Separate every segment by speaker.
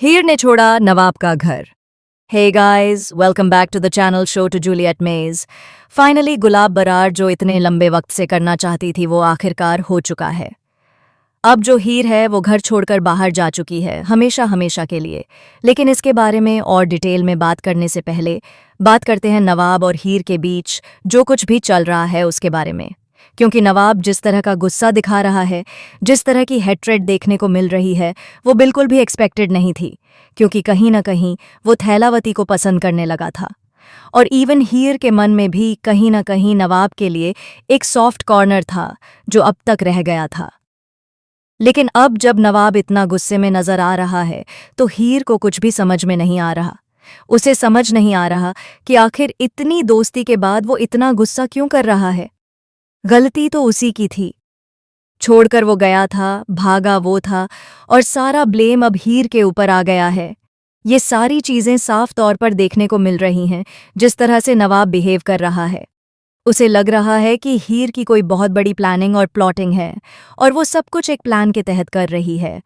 Speaker 1: हीर ने छोड़ा नवाब का घर। Hey guys, welcome back to the channel शो टू जूलियट मेज। फाइनली गुलाब बरार जो इतने लंबे वक्त से करना चाहती थी वो आखिरकार हो चुका है। अब जो हीर है वो घर छोड़कर बाहर जा चुकी है, हमेशा हमेशा के लिए। लेकिन इसके बारे में और डिटेल में बात करने से पहले बात करते हैं नवाब और हीर के बीच जो कुछ भी चल रहा है उसके बारे में। क्योंकि नवाब जिस तरह का गुस्सा दिखा रहा है, जिस तरह की हेट्रेड देखने को मिल रही है, वो बिल्कुल भी एक्सपेक्टेड नहीं थी। क्योंकि कहीं ना कहीं वो थैलावती को पसंद करने लगा था। और इवन हीर के मन में भी कहीं ना कहीं नवाब के लिए एक सॉफ्ट कॉर्नर था जो अब तक रह गया था। लेकिन अब जब नवाब इतना गुस्से में नजर आ रहा है तो हीर को कुछ भी समझ में नहीं आ रहा। उसे समझ नहीं आ रहा कि आखिर इतनी दोस्ती के बाद वो इतना गुस्सा क्यों कर रहा है। गलती तो उसी की थी। छोड़कर वो गया था, भागा वो था, और सारा ब्लेम अब हीर के ऊपर आ गया है। ये सारी चीजें साफ तौर पर देखने को मिल रही हैं जिस तरह से नवाब बिहेव कर रहा है। उसे लग रहा है कि हीर की कोई बहुत बड़ी प्लानिंग और प्लॉटिंग है और वो सब कुछ एक प्लान के तहत कर रही है।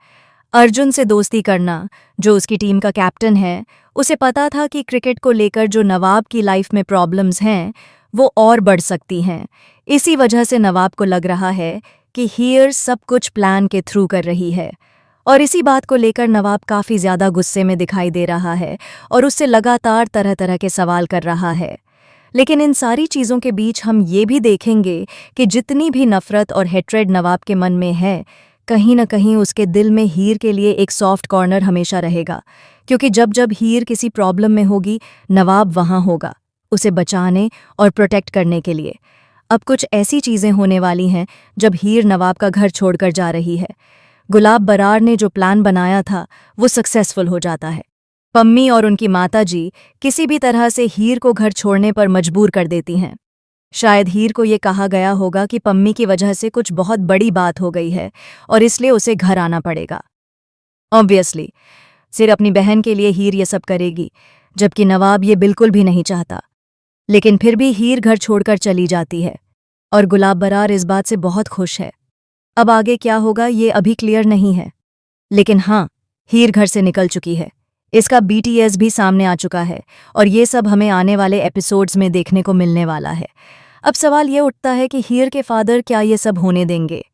Speaker 1: अर्जुन से दोस्ती करना, जो उसकी टीम का कैप्टन है, उसे पता था कि क्रिकेट को लेकर जो नवाब की लाइफ में प्रॉब्लम्स हैं वो और बढ़ सकती हैं। इसी वजह से नवाब को लग रहा है कि हीर सब कुछ प्लान के थ्रू कर रही है। और इसी बात को लेकर नवाब काफ़ी ज़्यादा गुस्से में दिखाई दे रहा है और उससे लगातार तरह तरह के सवाल कर रहा है। लेकिन इन सारी चीज़ों के बीच हम ये भी देखेंगे कि जितनी भी नफ़रत और हेट्रेड नवाब के मन में है, कहीं न कहीं उसके दिल में हीर के लिए एक सॉफ्ट कॉर्नर हमेशा रहेगा। क्योंकि जब जब हीर किसी प्रॉब्लम में होगी, नवाब वहाँ होगा, उसे बचाने और प्रोटेक्ट करने के लिए। अब कुछ ऐसी चीज़ें होने वाली हैं जब हीर नवाब का घर छोड़कर जा रही है। गुलाब बरार ने जो प्लान बनाया था वो सक्सेसफुल हो जाता है। पम्मी और उनकी माताजी किसी भी तरह से हीर को घर छोड़ने पर मजबूर कर देती हैं। शायद हीर को ये कहा गया होगा कि पम्मी की वजह से कुछ बहुत बड़ी बात हो गई है और इसलिए उसे घर आना पड़ेगा। ऑब्वियसली सिर्फ अपनी बहन के लिए हीर ये सब करेगी, जबकि नवाब ये बिल्कुल भी नहीं चाहता। लेकिन फिर भी हीर घर छोड़कर चली जाती है और गुलाब बरार इस बात से बहुत खुश है। अब आगे क्या होगा ये अभी क्लियर नहीं है, लेकिन हाँ, हीर घर से निकल चुकी है। इसका बीटीएस भी सामने आ चुका है और ये सब हमें आने वाले एपिसोड्स में देखने को मिलने वाला है। अब सवाल ये उठता है कि हीर के फादर क्या ये सब होने देंगे?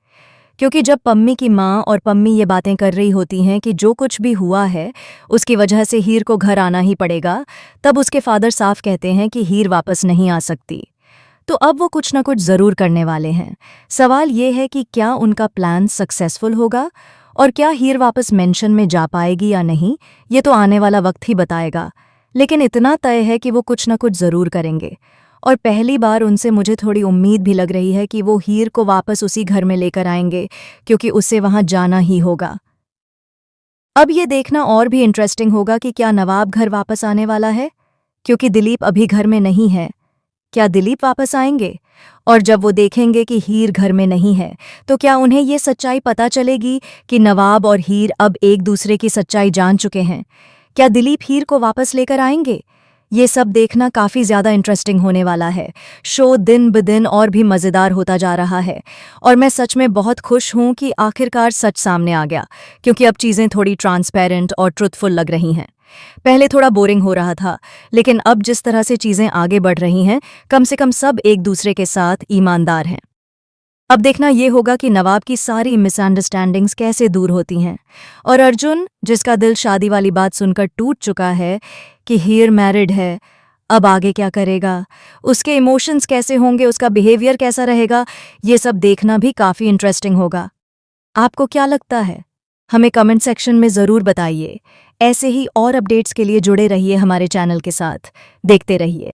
Speaker 1: क्योंकि जब पम्मी की माँ और पम्मी ये बातें कर रही होती हैं कि जो कुछ भी हुआ है उसकी वजह से हीर को घर आना ही पड़ेगा, तब उसके फादर साफ कहते हैं कि हीर वापस नहीं आ सकती। तो अब वो कुछ ना कुछ ज़रूर करने वाले हैं। सवाल ये है कि क्या उनका प्लान सक्सेसफुल होगा और क्या हीर वापस मेंशन में जा पाएगी या नहीं, ये तो आने वाला वक्त ही बताएगा। लेकिन इतना तय है कि वो कुछ ना कुछ ज़रूर करेंगे। और पहली बार उनसे मुझे थोड़ी उम्मीद भी लग रही है कि वो हीर को वापस उसी घर में लेकर आएंगे, क्योंकि उसे वहां जाना ही होगा। अब ये देखना और भी इंटरेस्टिंग होगा कि क्या नवाब घर वापस आने वाला है, क्योंकि दिलीप अभी घर में नहीं है। क्या दिलीप वापस आएंगे? और जब वो देखेंगे कि हीर घर में नहीं है, तो क्या उन्हें ये सच्चाई पता चलेगी कि नवाब और हीर अब एक दूसरे की सच्चाई जान चुके हैं? क्या दिलीप हीर को वापस लेकर आएंगे? ये सब देखना काफ़ी ज़्यादा इंटरेस्टिंग होने वाला है। शो दिन ब दिन और भी मज़ेदार होता जा रहा है और मैं सच में बहुत खुश हूँ कि आखिरकार सच सामने आ गया, क्योंकि अब चीज़ें थोड़ी ट्रांसपेरेंट और ट्रुथफुल लग रही हैं। पहले थोड़ा बोरिंग हो रहा था, लेकिन अब जिस तरह से चीज़ें आगे बढ़ रही हैं, कम से कम सब एक दूसरे के साथ ईमानदार हैं। अब देखना ये होगा कि नवाब की सारी मिसअंडरस्टैंडिंग्स कैसे दूर होती हैं, और अर्जुन, जिसका दिल शादी वाली बात सुनकर टूट चुका है कि हीर मैरिड है, अब आगे क्या करेगा, उसके इमोशंस कैसे होंगे, उसका बिहेवियर कैसा रहेगा, ये सब देखना भी काफ़ी इंटरेस्टिंग होगा। आपको क्या लगता है? हमें कमेंट सेक्शन में ज़रूर बताइए। ऐसे ही और अपडेट्स के लिए जुड़े रहिए हमारे चैनल के साथ। देखते रहिए।